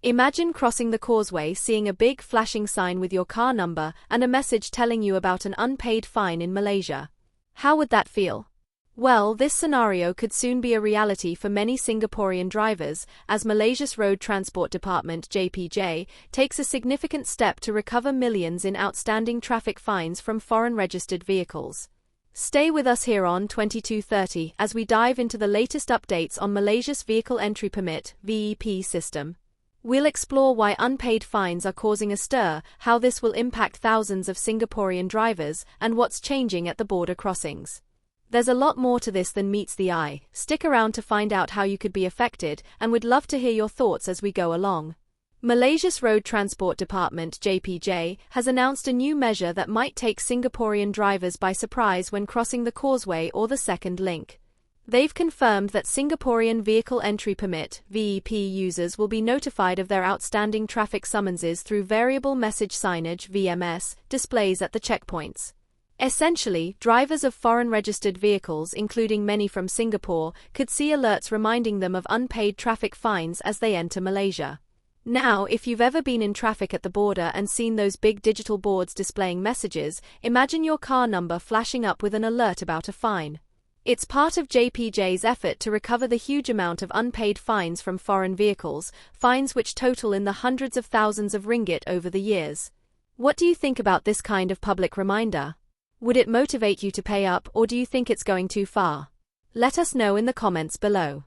Imagine crossing the causeway, seeing a big flashing sign with your car number and a message telling you about an unpaid fine in Malaysia. How would that feel? Well, this scenario could soon be a reality for many Singaporean drivers, as Malaysia's Road Transport Department (JPJ) takes a significant step to recover millions in outstanding traffic fines from foreign-registered vehicles. Stay with us here on 2230 as we dive into the latest updates on Malaysia's Vehicle Entry Permit (VEP) system. We'll explore why unpaid fines are causing a stir, how this will impact thousands of Singaporean drivers, and what's changing at the border crossings. There's a lot more to this than meets the eye. Stick around to find out how you could be affected, and we'd love to hear your thoughts as we go along. Malaysia's Road Transport Department (JPJ) has announced a new measure that might take Singaporean drivers by surprise when crossing the causeway or the second link. They've confirmed that Singaporean Vehicle Entry Permit (VEP) users will be notified of their outstanding traffic summonses through variable message signage (VMS) displays at the checkpoints. Essentially, drivers of foreign-registered vehicles, including many from Singapore, could see alerts reminding them of unpaid traffic fines as they enter Malaysia. Now, if you've ever been in traffic at the border and seen those big digital boards displaying messages, imagine your car number flashing up with an alert about a fine. It's part of JPJ's effort to recover the huge amount of unpaid fines from foreign vehicles, fines which total in the hundreds of thousands of ringgit over the years. What do you think about this kind of public reminder? Would it motivate you to pay up, or do you think it's going too far? Let us know in the comments below.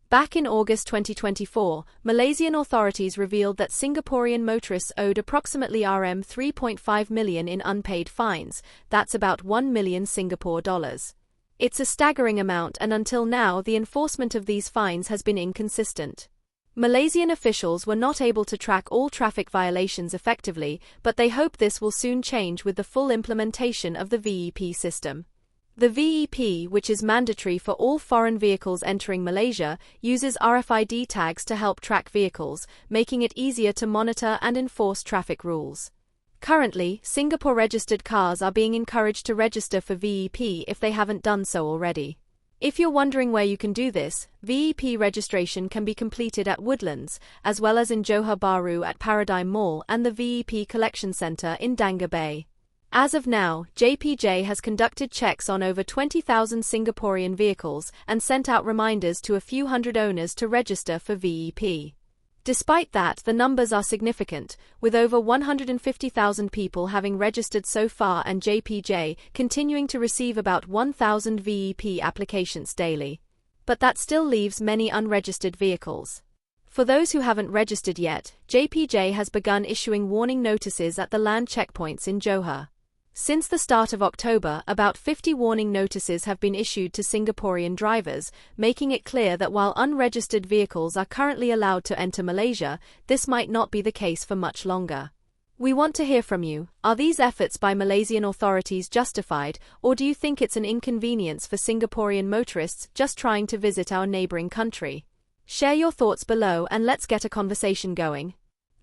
Back in August 2024, Malaysian authorities revealed that Singaporean motorists owed approximately RM3.5 million in unpaid fines. That's about 1 million Singapore dollars. It's a staggering amount, and until now the enforcement of these fines has been inconsistent. Malaysian officials were not able to track all traffic violations effectively, but they hope this will soon change with the full implementation of the VEP system. The VEP, which is mandatory for all foreign vehicles entering Malaysia, uses RFID tags to help track vehicles, making it easier to monitor and enforce traffic rules. Currently, Singapore-registered cars are being encouraged to register for VEP if they haven't done so already. If you're wondering where you can do this, VEP registration can be completed at Woodlands, as well as in Johor Bahru at Paradigm Mall and the VEP Collection Centre in Dangar Bay. As of now, JPJ has conducted checks on over 20,000 Singaporean vehicles and sent out reminders to a few hundred owners to register for VEP. Despite that, the numbers are significant, with over 150,000 people having registered so far and JPJ continuing to receive about 1,000 VEP applications daily. But that still leaves many unregistered vehicles. For those who haven't registered yet, JPJ has begun issuing warning notices at the land checkpoints in Johor. Since the start of October, about 50 warning notices have been issued to Singaporean drivers, making it clear that while unregistered vehicles are currently allowed to enter Malaysia, this might not be the case for much longer. We want to hear from you. Are these efforts by Malaysian authorities justified, or do you think it's an inconvenience for Singaporean motorists just trying to visit our neighbouring country? Share your thoughts below and let's get a conversation going.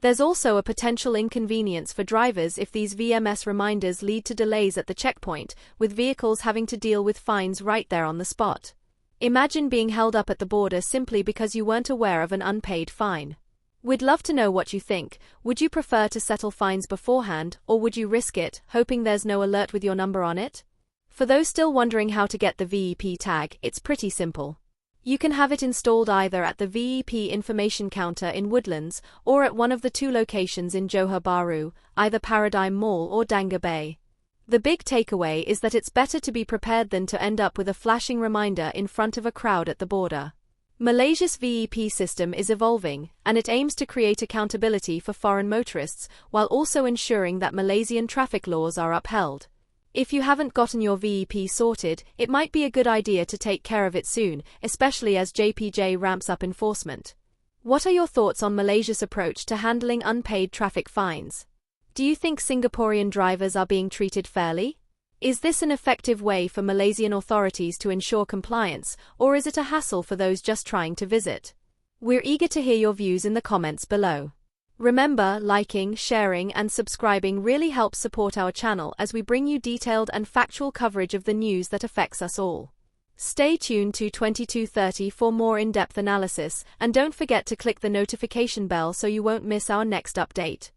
There's also a potential inconvenience for drivers if these VMS reminders lead to delays at the checkpoint, with vehicles having to deal with fines right there on the spot. Imagine being held up at the border simply because you weren't aware of an unpaid fine. We'd love to know what you think. Would you prefer to settle fines beforehand, or would you risk it, hoping there's no alert with your number on it? For those still wondering how to get the VEP tag, it's pretty simple. You can have it installed either at the VEP information counter in Woodlands or at one of the two locations in Johor Bahru, either Paradigm Mall or Dangar Bay. The big takeaway is that it's better to be prepared than to end up with a flashing reminder in front of a crowd at the border. Malaysia's VEP system is evolving, and it aims to create accountability for foreign motorists while also ensuring that Malaysian traffic laws are upheld. If you haven't gotten your VEP sorted, it might be a good idea to take care of it soon, especially as JPJ ramps up enforcement. What are your thoughts on Malaysia's approach to handling unpaid traffic fines? Do you think Singaporean drivers are being treated fairly? Is this an effective way for Malaysian authorities to ensure compliance, or is it a hassle for those just trying to visit? We're eager to hear your views in the comments below. Remember, liking, sharing and subscribing really helps support our channel as we bring you detailed and factual coverage of the news that affects us all. Stay tuned to 2230 for more in-depth analysis, and don't forget to click the notification bell so you won't miss our next update.